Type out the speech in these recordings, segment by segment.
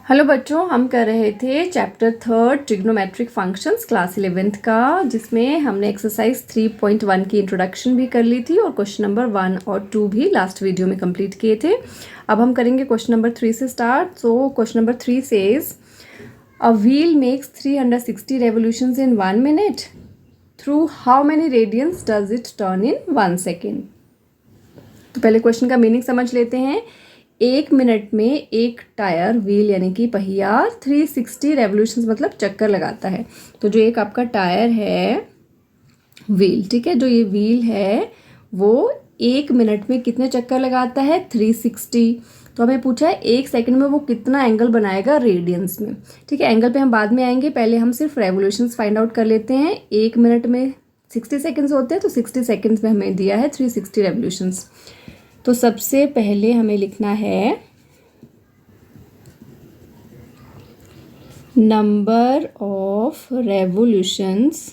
Hello बच्चों, हम कर रहे थे chapter 3 trigonometric functions class 11th का, जिसमें हमने एक्सरसाइज 3.1 की इंट्रोडक्शन भी कर ली थी और क्वेश्चन नंबर 1 और 2 भी लास्ट वीडियो में कंप्लीट किए थे। अब हम करेंगे क्वेश्चन नंबर 3 से start. So question number 3 says a wheel makes 360 revolutions in 1 minute through how many radians does it turn in 1 second. तो पहले क्वेश्चन का मीनिंग समझ लेते हैं। 1 मिनट में एक टायर व्हील यानी कि पहिया 360 रेवोल्यूशंस मतलब चक्कर लगाता है। तो जो एक आपका टायर है व्हील, ठीक है, जो ये व्हील है वो 1 मिनट में कितने चक्कर लगाता है? 360। तो हमें पूछा है 1 सेकंड में वो कितना एंगल बनाएगा रेडियंस में। ठीक है, एंगल पे हम बाद में आएंगे, पहले हम सिर्फ रेवोल्यूशंस फाइंड आउट कर लेते हैं। 1 मिनट में 60 सेकेंड्स होते हैं, तो 60 सेकेंड्स में हमें दिया है 360 रेवोल्यूशंस। तो सबसे पहले हमें लिखना है number of revolutions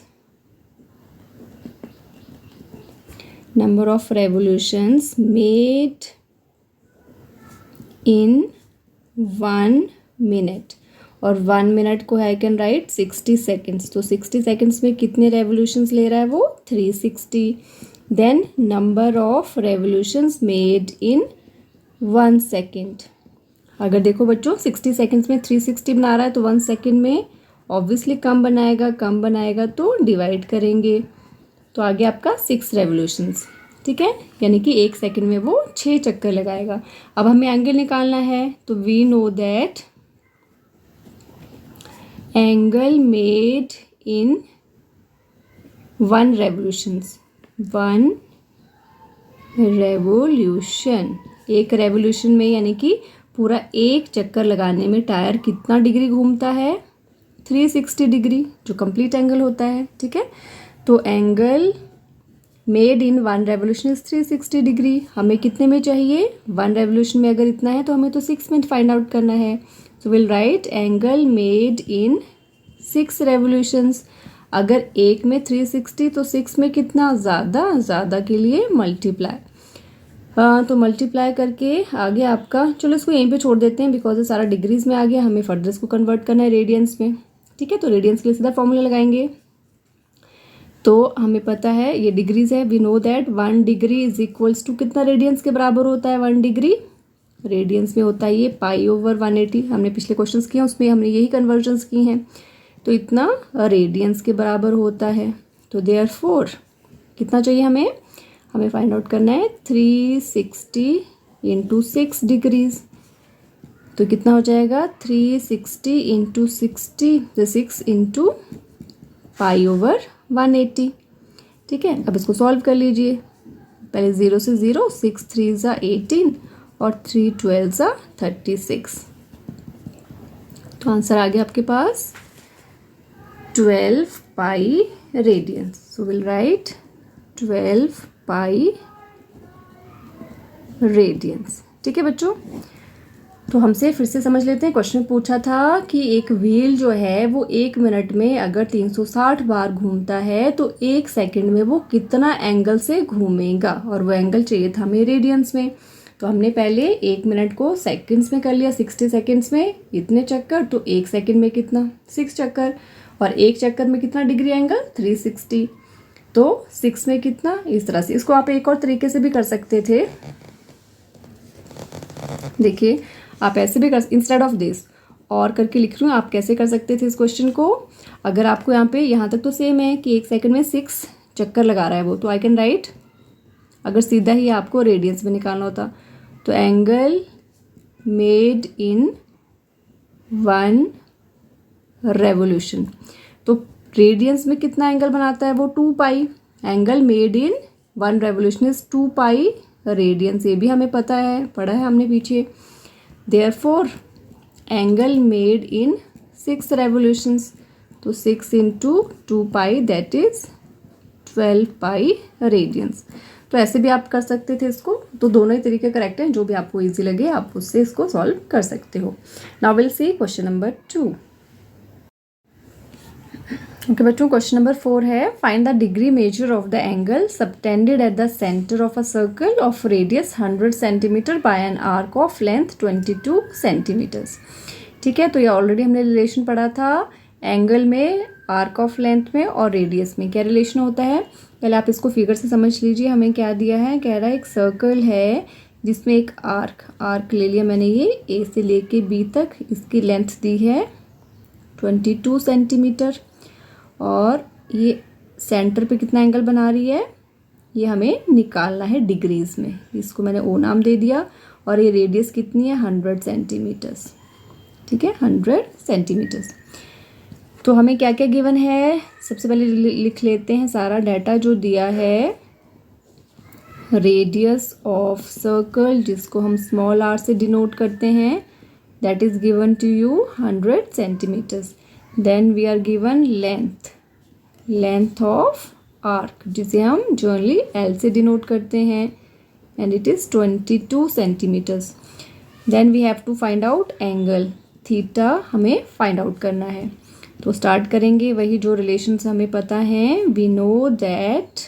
made in 1 minute, और 1 मिनट को आई कैन राइट 60 सेकेंड्स। तो 60 सेकेंड्स में कितने रेवोल्यूशंस ले रहा है वो? 360। Then number of revolutions made in 1 second. अगर देखो बच्चों 60 सेकेंड्स में 360 बना रहा है तो 1 सेकेंड में ऑब्वियसली कम बनाएगा तो डिवाइड करेंगे, तो आगे आपका 6 रेवोल्यूशंस। ठीक है, यानी कि 1 सेकेंड में वो 6 चक्कर लगाएगा। अब हमें एंगल निकालना है, तो we know that angle made in 1 revolution, एक रेवोल्यूशन में यानी कि पूरा एक चक्कर लगाने में टायर कितना डिग्री घूमता है? 360 डिग्री, जो कंप्लीट एंगल होता है। ठीक है, तो angle made in 1 revolution is 360 degree. हमें कितने में चाहिए? 1 रेवोल्यूशन में अगर इतना है तो हमें तो 6 में फाइंड आउट करना है। So will write angle made in 6 revolutions. अगर एक में 360 तो 6 में कितना? ज़्यादा के लिए मल्टीप्लाई। तो मल्टीप्लाई करके आगे आपका, चलो इसको यहीं पे छोड़ देते हैं बिकॉज ये सारा डिग्रीज में आ गया, हमें फर्दर इसको कन्वर्ट करना है रेडियंस में। ठीक है, तो रेडियंस के लिए सीधा फॉर्मूला लगाएंगे। तो हमें पता है ये डिग्रीज है, we know that 1 degree is equals to कितना रेडियंस के बराबर होता है? 1 डिग्री रेडियंस में होता है ये π/180। हमने पिछले क्वेश्चंस किए हैं उसमें हमने यही कन्वर्जन्स की हैं, तो इतना रेडियंस के बराबर होता है। तो देयरफॉर कितना चाहिए हमें फाइंड आउट करना है 360 इंटू 6 डिग्रीज। तो कितना हो जाएगा? 360 इंटू 60, तो 6 इंटू π/180। ठीक है, अब इसको सॉल्व कर लीजिए। पहले 0 से 0, 6 3 ज़ा 18 और 3 12 ज़ा 36। तो आंसर आ गया आपके पास 12 pi radiance. So will write 12 pi radiance. ठीक है बच्चों, तो हमसे फिर से समझ लेते हैं। क्वेश्चन पूछा था कि एक व्हील जो है वो 1 मिनट में अगर 360 बार घूमता है तो 1 सेकंड में वो कितना एंगल से घूमेगा, और वो एंगल चाहिए था हमें रेडियंस में। तो हमने पहले 1 मिनट को सेकंड्स में कर लिया, 60 सेकंड्स में इतने चक्कर, तो 1 सेकंड में कितना? 6 चक्कर, और 1 चक्कर में कितना डिग्री एंगल? 360। तो 6 में कितना? इस तरह से। इसको आप एक और तरीके से भी कर सकते थे, देखिए आप ऐसे भी कर, इंस्टेड ऑफ दिस और करके लिख रही हूँ, आप कैसे कर सकते थे इस क्वेश्चन को। अगर आपको यहाँ पे यहाँ तक तो सेम है कि 1 सेकंड में 6 चक्कर लगा रहा है वो, तो आई कैन राइट, अगर सीधा ही आपको रेडियंस में निकालना होता तो एंगल मेड इन 1 रेवोल्यूशन, तो रेडियंस में कितना एंगल बनाता है वो? 2 pi. Angle made in 1 revolution is 2 pi radians, ये भी हमें पता है, पढ़ा है हमने पीछे। Therefore angle made in 6 revolutions, तो 6 into 2 pi that is 12 pi radians. तो ऐसे भी आप कर सकते थे इसको, तो दोनों ही तरीके करेक्ट हैं, जो भी आपको इजी लगे आप उससे इसको सॉल्व कर सकते हो। Now will see question number 2। Okay बच्चों, क्वेश्चन नंबर 4 है find the degree measure of the angle subtended at the centre of a circle of radius 100 centimetre by an arc of length 22 centimetres. ठीक है, तो ये already हमने relation पढ़ा था angle में, आर्क ऑफ लेंथ में और रेडियस में क्या रिलेशन होता है। पहले आप इसको फिगर से समझ लीजिए। हमें क्या दिया है, कह रहा है एक सर्कल है जिसमें एक आर्क ले लिया मैंने, ये ए से लेके बी तक, इसकी लेंथ दी है 22 सेंटीमीटर और ये सेंटर पे कितना एंगल बना रही है, ये हमें निकालना है डिग्रीज में। इसको मैंने ओ नाम दे दिया और ये रेडियस कितनी है 100 सेंटीमीटर्स। ठीक है, 100 सेंटीमीटर्स। तो हमें क्या क्या गिवन है, सबसे पहले लिख लेते हैं सारा डाटा जो दिया है। रेडियस ऑफ सर्कल जिसको हम स्मॉल आर से डिनोट करते हैं, that is given to you 100 centimetres. Then we are given length of arc जिसे हम जनरली एल से डिनोट करते हैं and it is 22 centimetres. Then we have to find out angle theta, हमें find out करना है। तो स्टार्ट करेंगे वही जो रिलेशंस हमें पता हैं। We know that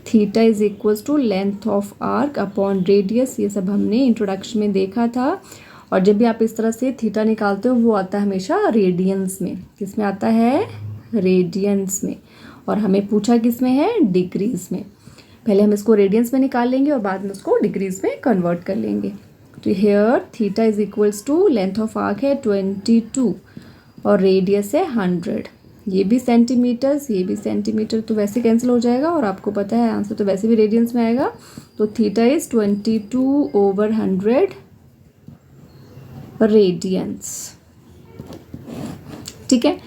theta is equals to length of arc upon radius, ये सब हमने इंट्रोडक्शन में देखा था। और जब भी आप इस तरह से थीटा निकालते हो वो आता है हमेशा रेडियंस में। किस में आता है, रेडियंस में। और हमें पूछा किस में है, डिग्रीज में। पहले हम इसको रेडियंस में निकाल लेंगे और बाद में उसको डिग्रीज में कन्वर्ट कर लेंगे। तो here theta is equals to length of arc है 22 और रेडियस है 100। ये भी सेंटीमीटर्स, ये भी सेंटीमीटर, तो वैसे कैंसिल हो जाएगा और आपको पता है आंसर तो वैसे भी रेडियंस में आएगा। तो थीटा इज 22/100 रेडियंस। ठीक है,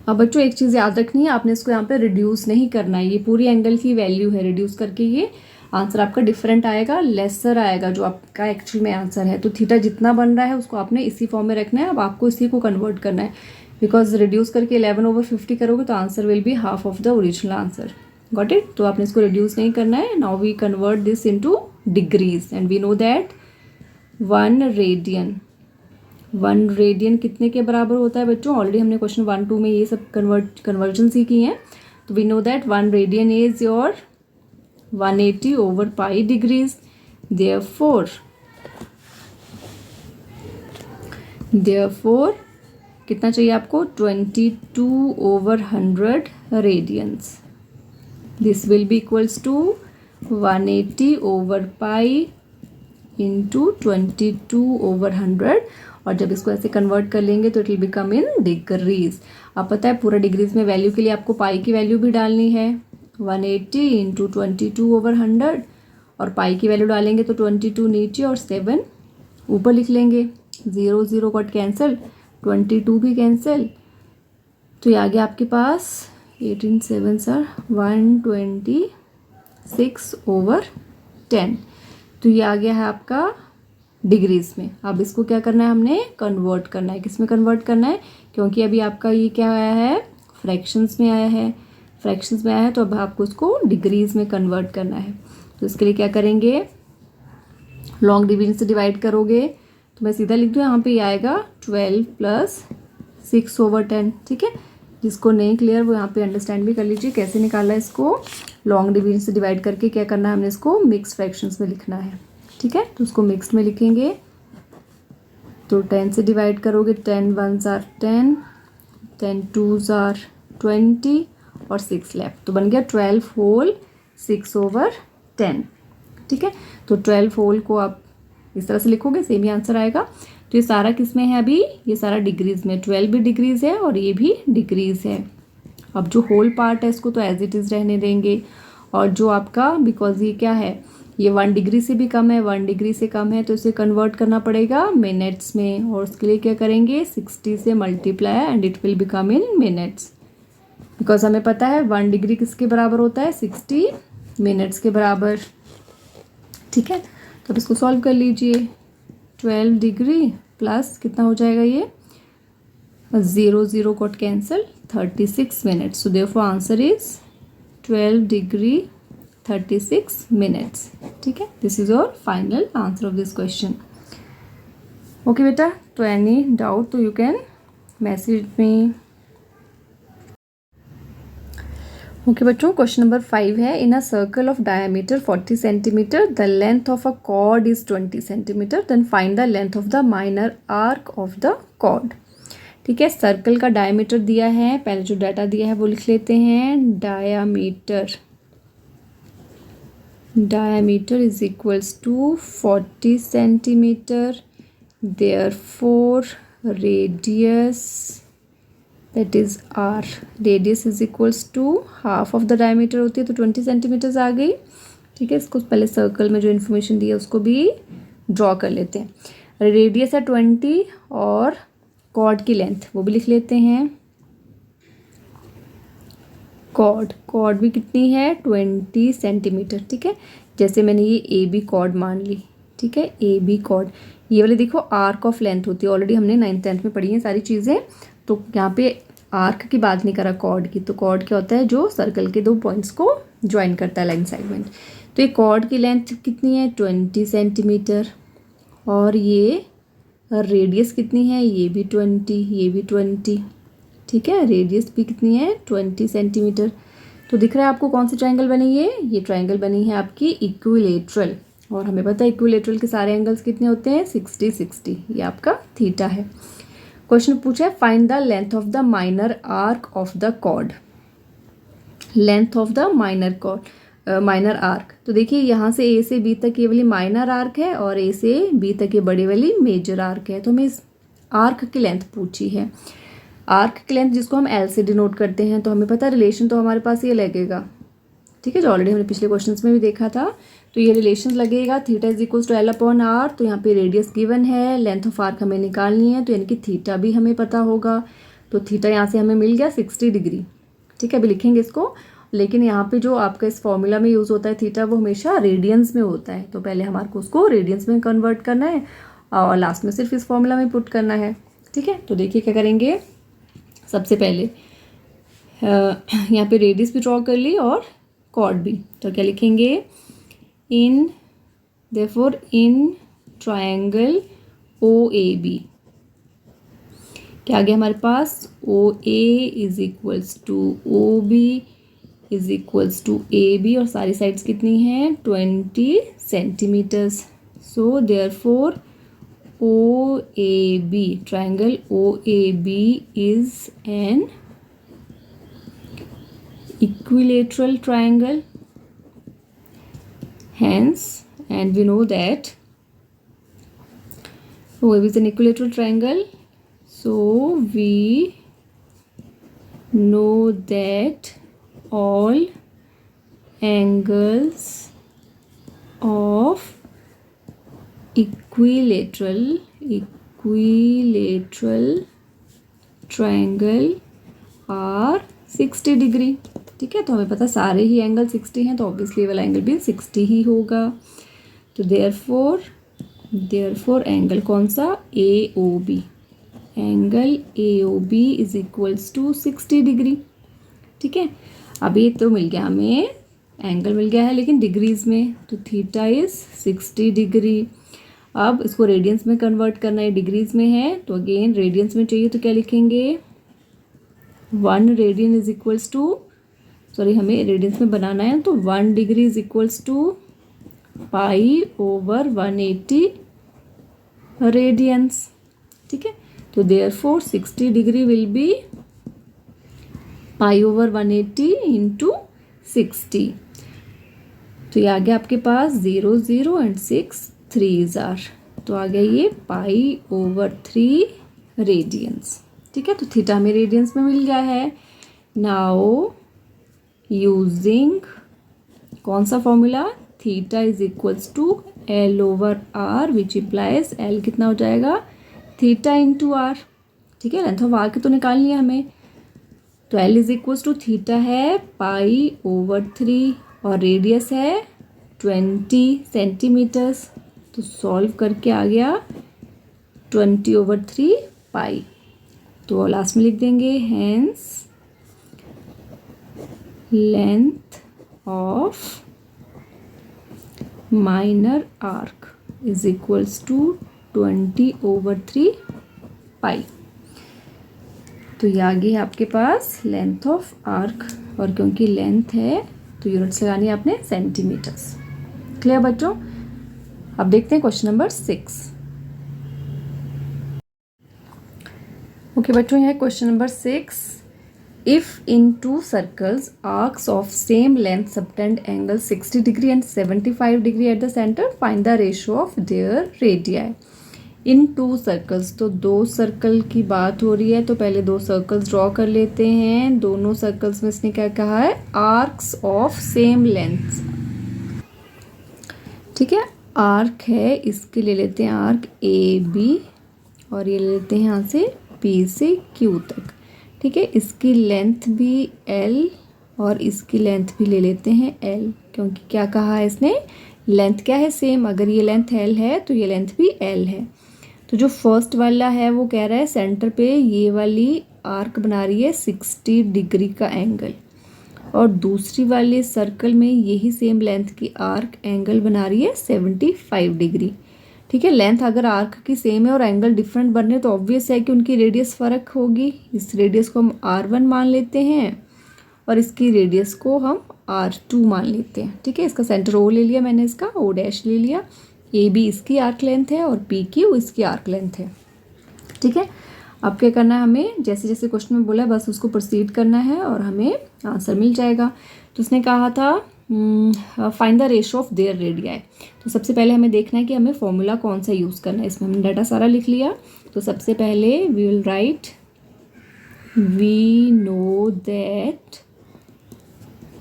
अब बच्चों एक चीज़ याद रखनी है, आपने इसको यहाँ पे रिड्यूस नहीं करना है। ये पूरी एंगल की वैल्यू है, रिड्यूस करके ये आंसर आपका डिफरेंट आएगा, लेसर आएगा जो आपका एक्चुअल में आंसर है। तो थीटा जितना बन रहा है उसको आपने इसी फॉर्म में रखना है। अब आपको इसी को कन्वर्ट करना है, बिकॉज रिड्यूस करके 11/50 करोगे तो answer will be half of the original answer. Got it. तो आपने इसको रिड्यूस नहीं करना है। Now we convert this into degrees and we know that 1 radian कितने के बराबर होता है बच्चों। ऑलरेडी हमने क्वेश्चन 1, 2 में ये सब कन्वर्जन सीखी हैं। तो we know that 1 radian is your 180/π degrees. Therefore कितना चाहिए आपको, 22/100 radians. This will be equals to 180/π into 22/100। और जब इसको ऐसे कन्वर्ट कर लेंगे तो it will become in degrees. अब पता है पूरा डिग्रीज में वैल्यू के लिए आपको पाई की वैल्यू भी डालनी है। 180 इंटू 22/100 और पाई की वैल्यू डालेंगे तो 22 नीचे और 7 ऊपर लिख लेंगे। 0 0 कट कैंसिल, 22 भी कैंसिल, तो ये आ गया आपके पास 18 7 सर 126/10। तो ये आ गया है आपका डिग्रीज में। अब इसको क्या करना है, हमने कन्वर्ट करना है। किस में कन्वर्ट करना है, क्योंकि अभी आपका ये क्या आया है, फ्रैक्शंस में आया है। फ्रैक्शंस में आया है तो अब आपको इसको डिग्रीज में कन्वर्ट करना है। तो इसके लिए क्या करेंगे, लॉन्ग डिवीजन से डिवाइड करोगे तो मैं सीधा लिख दूँ यहाँ पे, ये आएगा 12 + 6/10। ठीक है, जिसको नहीं क्लियर वो यहाँ पे अंडरस्टैंड भी कर लीजिए कैसे निकाला है इसको। लॉन्ग डिवीजन से डिवाइड करके क्या करना है, हमने इसको मिक्स फ्रैक्शंस में लिखना है। ठीक है, तो उसको मिक्स में लिखेंगे। तो 10 से डिवाइड करोगे, 10 1s are 10, 10 2s are 20 और 6 लेफ्ट, तो बन गया 12 होल 6/10। ठीक है, तो 12 होल को आप इस तरह से लिखोगे, सेम ही आंसर आएगा। तो ये सारा किस में है, अभी ये सारा डिग्रीज में, 12 भी डिग्रीज है और ये भी डिग्रीज है। अब जो होल पार्ट है इसको तो एज इट इज़ रहने देंगे। और जो आपका, बिकॉज ये क्या है, ये 1 डिग्री से भी कम है, 1 डिग्री से कम है, तो इसे कन्वर्ट करना पड़ेगा मिनट्स में। और उसके लिए क्या करेंगे, 60 से multiply and it will become in minutes. Because हमें पता है 1 डिग्री किसके बराबर होता है, 60 मिनट्स के बराबर। ठीक है, तो अब इसको सॉल्व कर लीजिए। 12 डिग्री प्लस कितना हो जाएगा, ये 0 0 cut cancel, 36 minutes. So therefore answer is 12 degree 36 minutes. ठीक है, this is your final answer of this question. Okay बेटा, तो एनी डाउट तो you can message me. Okay बच्चों, क्वेश्चन नंबर 5 है, in a circle of diameter 40 centimetre the length of a chord is 20 centimetre, then find the length of the minor arc of the chord. ठीक है, circle का diameter दिया है, पहले जो data दिया है वो लिख लेते हैं। Diameter is equals to 40 centimetre, therefore radius that is r, radius is equals to half of the diameter होती है तो 20 सेंटीमीटर्स आ गई। ठीक है, इसको पहले सर्कल में जो इन्फॉर्मेशन दी है उसको भी ड्रॉ कर लेते हैं। रेडियस है 20 और कॉर्ड की लेंथ वो भी लिख लेते हैं। कॉर्ड भी कितनी है 20 सेंटीमीटर। ठीक है, जैसे मैंने ये ए बी कॉर्ड मान ली। ठीक है, ए बी कॉर्ड, ये वाले देखो आर्क ऑफ लेंथ होती है, ऑलरेडी हमने 9th-10th में पढ़ी हैं सारी चीज़ें, तो यहाँ पे आर्क की बात नहीं करा कॉर्ड की। तो कॉर्ड क्या होता है, जो सर्कल के दो पॉइंट्स को ज्वाइन करता है लाइन सेगमेंट। तो ये कॉर्ड की लेंथ कितनी है 20 सेंटीमीटर, और ये रेडियस कितनी है, ये भी 20, ये भी 20। ठीक है, रेडियस भी कितनी है 20 सेंटीमीटर। तो दिख रहा है आपको कौन सी ट्राइंगल बनी है, ये ट्राइंगल बनी है आपकी इक्विलेटरल, और हमें पता है इक्विलेटरल के सारे एंगल्स कितने होते हैं 60-60, ये आपका थीटा है। क्वेश्चन पूछा है find the length of the minor arc of the chord. Length of the minor arc, तो देखिए यहाँ से ए से बी तक ये वाली माइनर आर्क है और ए से बी तक ये बड़ी वाली मेजर आर्क है। तो हमें इस आर्क की लेंथ पूछी है। आर्क की लेंथ जिसको हम एल से डिनोट करते हैं, तो हमें पता है रिलेशन तो हमारे पास ये लगेगा। ठीक है, जो ऑलरेडी हमने पिछले क्वेश्चंस में भी देखा था, तो ये रिलेशन लगेगा theta is equals to l upon r. तो यहाँ पे रेडियस गिवन है, लेंथ ऑफ आर्क हमें निकालनी है, तो यानी कि थीटा भी हमें पता होगा। तो थीटा यहाँ से हमें मिल गया 60 डिग्री। ठीक है, अभी लिखेंगे इसको, लेकिन यहाँ पे जो आपका इस फॉर्मूला में यूज़ होता है थीटा, वो हमेशा रेडियंस में होता है। तो पहले हमारे को उसको रेडियंस में कन्वर्ट करना है और लास्ट में सिर्फ इस फॉर्मूला में पुट करना है। ठीक है, तो देखिए क्या करेंगे, सबसे पहले यहाँ पे रेडियस भी ड्रॉ कर ली और कॉर्ड भी। तो क्या लिखेंगे, in triangle O A B, क्या आ गया हमारे पास, O A is equals to O B is equals to A B, और सारी साइड्स कितनी हैं 20 centimetres. So therefore O A B, triangle O A B is an equilateral triangle, hence, and we know that OAB is an equilateral triangle, so we know that all angles of equilateral triangle are 60 degree. ठीक है, तो हमें पता सारे ही angle 60 हैं, तो obviously वाला angle भी 60 ही होगा। तो देयरफॉर एंगल कौन सा, A O B, angle A O B is equals to 60 degree. ठीक है, अभी तो मिल गया हमें, एंगल मिल गया है लेकिन डिग्रीज में, तो थीटा इज 60 डिग्री। अब इसको रेडियंस में कन्वर्ट करना है, डिग्रीज में है, तो अगेन रेडियंस में चाहिए तो क्या लिखेंगे, 1 radian is equals to, sorry हमें रेडियंस में बनाना है, तो 1 degree is equals to pi over 180 radians. ठीक है, तो therefore 60 degree will be pi over 180 into 60। तो ये आ गया आपके पास 0 0 एंड 6 3s आर, तो आ गया ये पाई ओवर 3 रेडियंस। ठीक है, तो थीटा हमें रेडियंस में मिल गया है। नाउ यूजिंग कौन सा formula, theta is equals to L over r, which implies l कितना हो जाएगा थीटा इंटू आर। ठीक है, लेंथ ऑफ आर की तो निकालनी है हमें, तो l is equals to theta है पाई ओवर 3 और रेडियस है 20 सेंटीमीटर्स। तो सॉल्व करके आ गया 20 ओवर 3 पाई, तो लास्ट में लिख देंगे hence length of minor arc is equals to 20 over 3 pi. तो ये आ गई है आपके पास लेंथ ऑफ आर्क। और क्योंकि लेंथ है तो यूनिट्स लगानी है आपने सेंटीमीटर्स। क्लियर बच्चों? अब देखते हैं क्वेश्चन नंबर 6। ओके बच्चों, यह question number 6। If in two circles arcs of same length subtend angle 60 degree and 75 degree at the center, find the ratio of their radii. In to circles, तो दो circle की बात हो रही है, तो पहले दो सर्कल्स ड्रॉ कर लेते हैं। दोनों सर्कल्स में इसने क्या कहा है? Arcs of same length. ठीक है, आर्क है, इसके ले लेते हैं आर्क ए बी, और ये ले लेते हैं यहाँ से पी से क्यू तक। ठीक है, इसकी लेंथ भी एल और इसकी लेंथ भी ले लेते हैं एल, क्योंकि क्या कहा है इसने? लेंथ क्या है? सेम। अगर ये लेंथ एल है तो ये लेंथ भी एल है। तो जो फर्स्ट वाला है वो कह रहा है सेंटर पे ये वाली आर्क बना रही है 60 डिग्री का एंगल, और दूसरी वाले सर्कल में यही सेम लेंथ की आर्क एंगल बना रही है 75 डिग्री। ठीक है, लेंथ अगर आर्क की सेम है और एंगल डिफरेंट बन रहे तो ऑब्वियस है कि उनकी रेडियस फ़र्क होगी। इस रेडियस को हम R1 मान लेते हैं और इसकी रेडियस को हम R2 मान लेते हैं। ठीक है, इसका सेंटर O ले लिया मैंने, इसका O डैश ले लिया। AB इसकी आर्क लेंथ है और PQ इसकी आर्क लेंथ है। ठीक है, अब क्या करना है हमें? जैसे जैसे क्वेश्चन में बोला है बस उसको प्रोसीड करना है और हमें आंसर मिल जाएगा। तो उसने कहा था find the ratio of their radii. तो सबसे पहले हमें देखना है कि हमें फॉर्मूला कौन सा यूज़ करना है। इसमें हमने डाटा सारा लिख लिया। तो सबसे पहले we will write we know that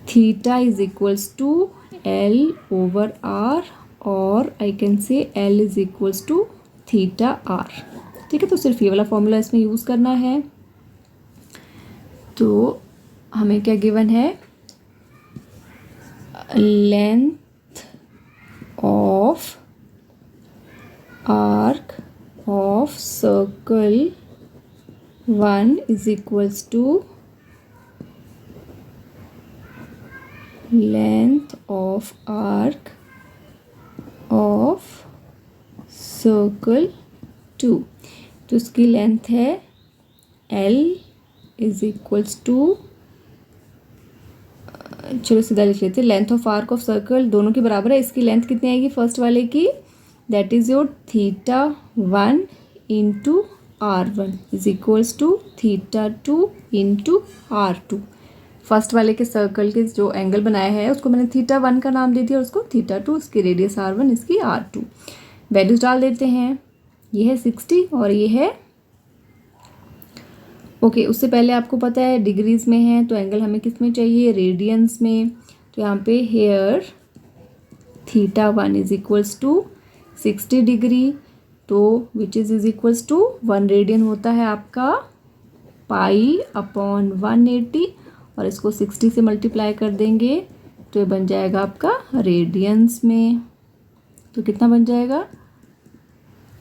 theta is equals to L over R, और I can say L is equals to theta R. ठीक है, तो सिर्फ ये वाला फॉर्मूला इसमें यूज़ करना है। तो हमें क्या गिवन है? Length of arc of circle 1 is equals to length of arc of circle 2। तो इसकी लेंथ है L इज इक्वल्स टू, चलो सीधा लिख लेते हैं, length of arc of circle दोनों के बराबर है। इसकी लेंथ कितनी आएगी फर्स्ट वाले की? That is your θ1 into R1 is equals to θ2 into R2। First वाले के सर्कल के जो एंगल बनाया है उसको मैंने θ1 का नाम दे दिया और उसको θ2, इसकी रेडियस R1, इसकी R2। वैल्यूज डाल देते हैं। ये है 60 और ये है ओके। उससे पहले आपको पता है डिग्रीज में है तो एंगल हमें किस में चाहिए? रेडियंस में। तो यहाँ पे here θ1 is equals to 60 degree, तो which is equals to 1 radian होता है आपका π/180, और इसको 60 से मल्टीप्लाई कर देंगे तो ये बन जाएगा आपका रेडियंस में। तो कितना बन जाएगा?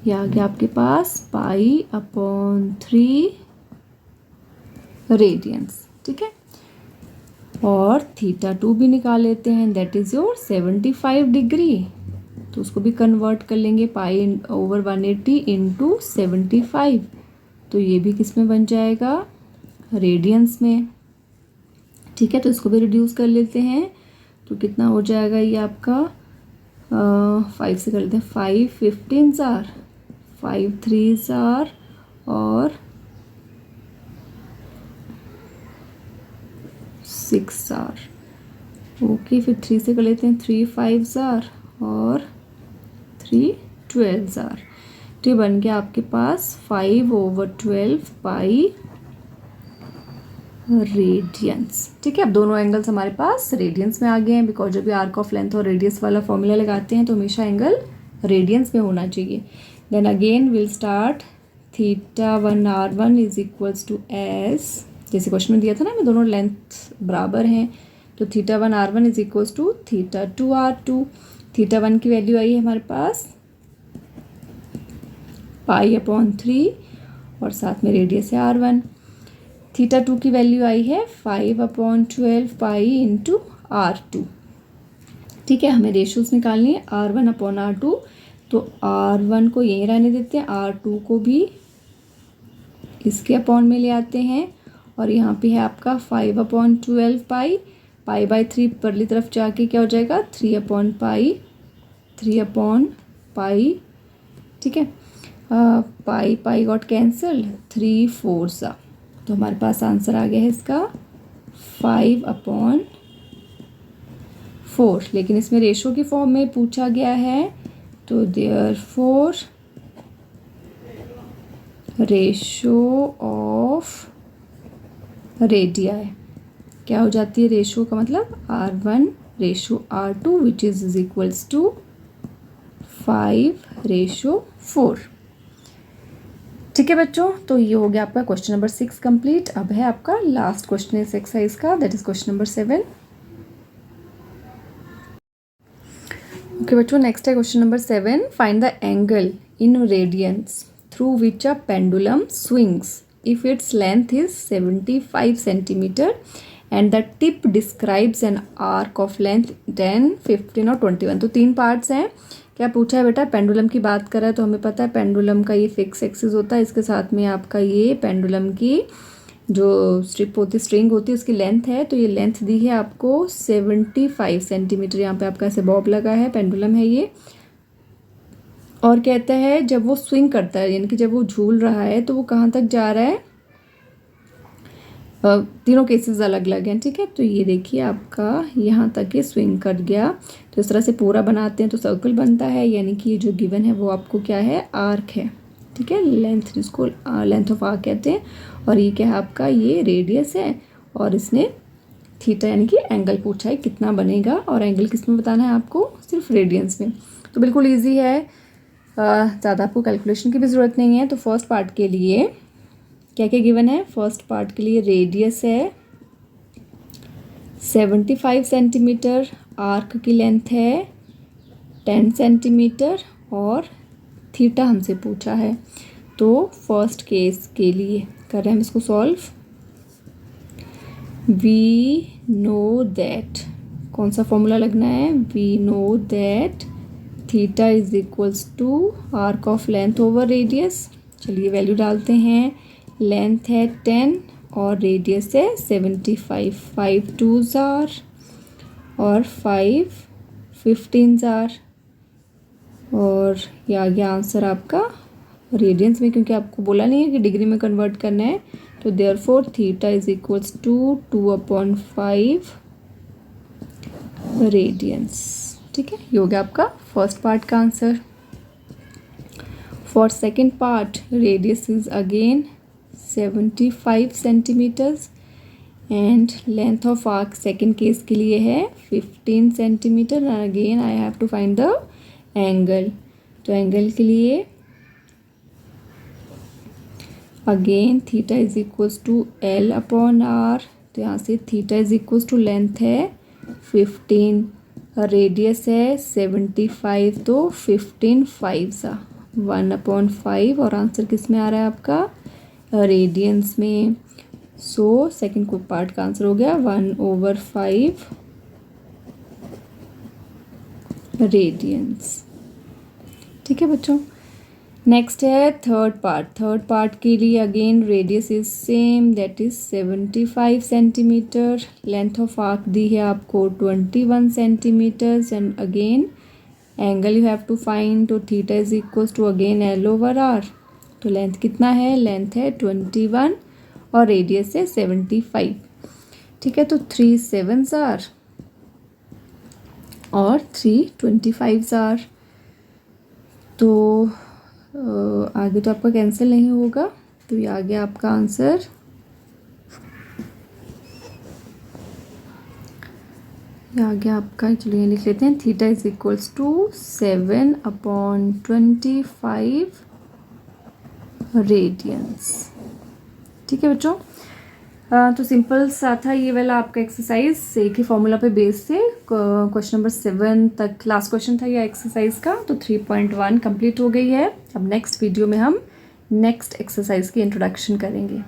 ये आ गया आपके पास π/3 रेडियंस। ठीक है, और θ2 भी निकाल लेते हैं, दैट इज योर 75 डिग्री। तो उसको भी कन्वर्ट कर लेंगे π/180 इंटू 75। तो ये भी किस में बन जाएगा? रेडियंस में। ठीक है, तो इसको भी रिड्यूस कर लेते हैं। तो कितना हो जाएगा ये आपका 5 से कर लेते हैं, 5 15 जार, 5 3 जार और 6 जार। ओके, फिर 3 से कर लेते हैं, 3 5 जार और 3 12 जार। तो ये बन गया आपके पास 5/12 पाई रेडियंस। ठीक है, अब दोनों एंगल्स हमारे पास रेडियंस में आ गए हैं, बिकॉज जब भी आर्क ऑफ लेंथ और रेडियस वाला फॉर्मूला लगाते हैं तो हमेशा एंगल रेडियंस में होना चाहिए। Then again will start θ1 R1 is equals to S, जैसे क्वेश्चन में दिया था ना, मैं दोनों लेंथ बराबर हैं। तो θ1 R1 is equals to θ2 R2। θ1 की वैल्यू आई है हमारे पास π/3 और साथ में रेडियस है R1। θ2 की वैल्यू आई है 5/12 पाई इंटू R2। ठीक है, हमें रेशियोज निकालनी है R1/R2। तो R1 को यहीं रहने देते हैं, R2 को भी इसके अपॉन में ले आते हैं और यहाँ पे है आपका 5/12 पाई, पाई बाई 3 परली तरफ जाके क्या हो जाएगा 3/पाई, 3/पाई, ठीक है। पाई पाई गॉट कैंसल, 3 4 तो हमारे पास आंसर आ गया है इसका 5/4, लेकिन इसमें रेशो की फॉर्म में पूछा गया है, तो देयरफॉर रेशो ऑफ रेडियाई क्या हो जाती है, रेशो का मतलब R1:R2 which is equals to 5:4। ठीक है बच्चों, तो ये हो गया आपका क्वेश्चन नंबर 6 कंप्लीट। अब है आपका लास्ट क्वेश्चन इस एक्सरसाइज का, that is question number 7। Okay बच्चों, नेक्स्ट है question number 7। Find the angle in radiance through which a pendulum swings if its length is 75 centimeter and the tip describes an arc of length 10, 15 और 21। तो 3 parts हैं। क्या पूछा है बेटा, pendulum की बात कर रहा है तो हमें पता है पेंडुलम का ये फिक्स एक्सिस होता है, इसके साथ में आपका ये पेंडुलम की जो स्ट्रिप होती है, स्ट्रिंग होती है, उसकी लेंथ है। तो ये लेंथ दी है आपको 75 सेंटीमीटर। यहाँ पे आपका ऐसे बॉब लगा है, पेंडुलम है ये। और कहता है जब वो स्विंग करता है, यानी कि जब वो झूल रहा है तो वो कहाँ तक जा रहा है, तीनों केसेस अलग अलग हैं, ठीक है। तो ये देखिए आपका यहाँ तक ये स्विंग कर गया, तो इस तरह से पूरा बनाते हैं तो सर्कल बनता है, यानी कि ये जो गिवन है वो आपको क्या है, आर्क है, ठीक है। लेंथ, जिसको लेंथ ऑफ आर्क कहते हैं। और ये क्या है आपका, ये रेडियस है, और इसने थीटा यानी कि एंगल पूछा है कितना बनेगा, और एंगल किस में बताना है आपको, सिर्फ रेडियंस में। तो बिल्कुल ईजी है, ज़्यादा आपको कैलकुलेशन की भी ज़रूरत नहीं है। तो फर्स्ट पार्ट के लिए क्या क्या गिवन है, फर्स्ट पार्ट के लिए रेडियस है 75 सेंटीमीटर, आर्क की लेंथ है 10 सेंटीमीटर, और थीटा हमसे पूछा है। तो फर्स्ट केस के लिए कर रहे हैं हम इसको सॉल्व। वी नो दैट, कौन सा फॉर्मूला लगना है, we know that theta is equals to arc of length over radius. चलिए वैल्यू डालते हैं, लेंथ है 10 और रेडियस है 75, 5 2s आर और 5 15s आर, और ये आ गया आंसर आपका रेडियंस में, क्योंकि आपको बोला नहीं है कि डिग्री में कन्वर्ट करना है। तो therefore theta is equals to 2/5 radians, ठीक है। ये हो गया आपका फर्स्ट पार्ट का answer. For second part, radius is again 75 centimetres and length of arc second case के लिए है 15 centimetre. And again I have to find the angle. तो एंगल के लिए again theta is equals to L/R। तो यहाँ से theta is equals to length है 15, रेडियस है 75, तो 15 5 1/5, और आंसर किस में आ रहा है आपका, रेडियंस में। सो सेकेंड को पार्ट का आंसर हो गया 1/5 रेडियंस, ठीक है बच्चों। नेक्स्ट है थर्ड पार्ट। थर्ड पार्ट के लिए again radius is same, that is 75 centimetre, length of arc दी है आपको 21 centimetres, and again angle you have to find. तो theta is equals to again L/R। तो लेंथ कितना है, लेंथ है 21 और रेडियस है 75, ठीक है। तो 3 7s आर और 3 25s आर। तो आगे तो आपका कैंसिल नहीं होगा, तो ये आ गया आपका आंसर। ये आ गया आपका, चलिए लिख लेते हैं, theta is equals to 7/25 radians, ठीक है बच्चों। तो सिंपल सा था ये वाला आपका एक्सरसाइज, एक ही फॉर्मूला पे बेस से क्वेश्चन नंबर 7 तक लास्ट क्वेश्चन था ये एक्सरसाइज का। तो 3.1 कंप्लीट हो गई है। अब नेक्स्ट वीडियो में हम नेक्स्ट एक्सरसाइज की इंट्रोडक्शन करेंगे।